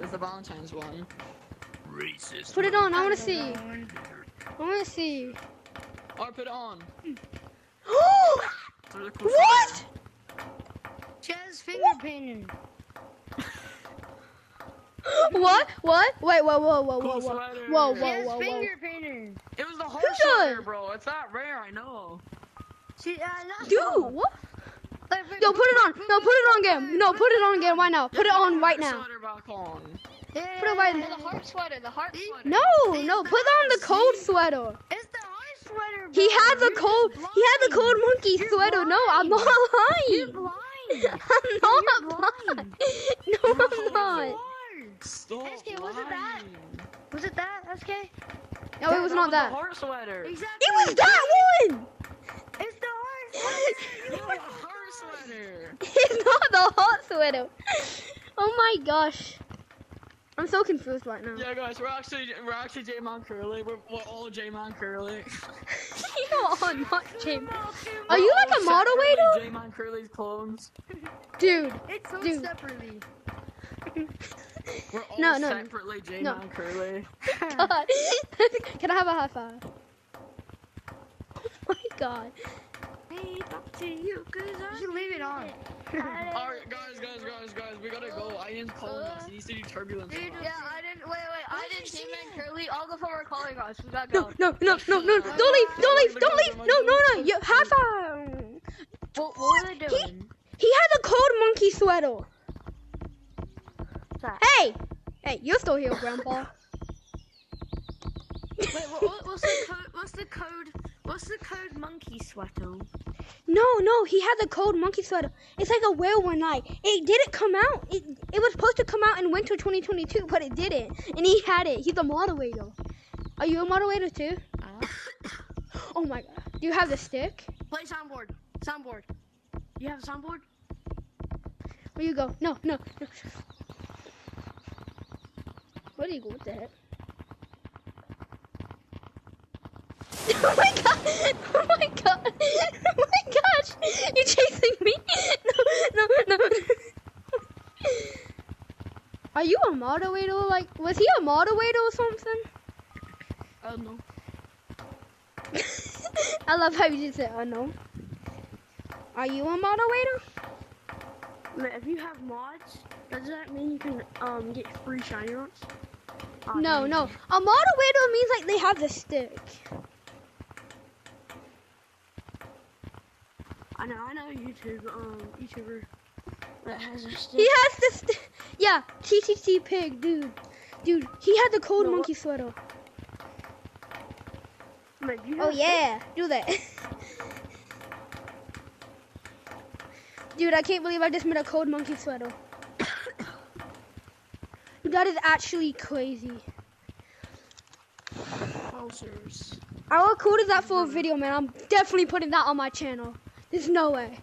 it's the Valentine's one. Racist. Put it on. I want to see. I want to see. Or put it on. What? She has finger painting. What? What? Wait, whoa. Cool sweater. She has Whoa. finger painting. It was the whole Who's sweater, that? bro. It's not rare, I know. She, no. Dude, what? Like, Yo, put it on. No, put it on game. No, put it on game right now. Put it on right now. Sweater back on. Yeah, Put it right The now. heart sweater, the heart sweater. No, put on the cold sweater. It's the heart sweater, bro. He had the You're cold. just He had the blind. cold monkey You're sweater. No, I'm not You're lying. blind. I'm not You're blind. blind. No, I'm not. Stop SK, was it that? lying. Was it that? SK? No, it was not The that. heart sweater. Exactly. It was that one. It's the heart sweater. The heart sweater. It's not the hot sweater. Oh my gosh. I'm so confused right now. Yeah, guys, we're actually J-Man Curly. We're all J-Man Curly. You are not Jim. Are you like a moderator? J-Man Curly's clones. Dude. It's so Dude. separately. We're all No. separately J-Man Curly. God. Can I have a high five? Oh my god. You should leave it on. Alright, guys, we gotta go. Ian's calling us. He needs to do turbulence. Dude, Yeah, I didn't. Wait. I didn't see man Curly. All the four are calling us. We gotta No. go. Don't leave. No. You high five. What were they doing? He has a cold monkey sweater. What's that? Hey, you're still here, Grandpa. Wait, what's the code? What's the code monkey sweater? No, he had the cold monkey sweater. It's like a werewolf night. It didn't come out. It was supposed to come out in winter 2022, but it didn't. And he had it. He's a moderator. Are you a moderator too? Oh my god. Do you have the stick? Play soundboard. Soundboard. You have a soundboard? Where you go? No. Where do you go? What the heck? Oh my god! Oh my god! Oh my gosh! You're chasing me! No! Are you a moderator? Like, was he a moderator or something? Oh no. I love how you just said, I know. Are you a moderator? If you have mods, does that mean you can get free shiny rocks? No. A moderator means like they have the stick. I know YouTuber that has a stick. He has the stick. Yeah, TTT Pig, dude. Dude, he had the cold monkey sweater. Wait, you Oh have yeah, do that. Dude, I can't believe I just made a cold monkey sweater. Dude, that is actually crazy. Ulcers. How cool is that for a video, man? I'm definitely putting that on my channel. There's no way.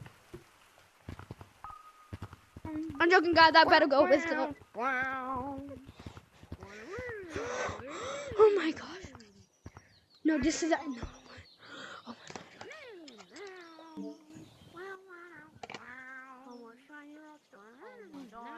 I'm joking, guys. I better go. Let's go. Oh my god. No, this is... No.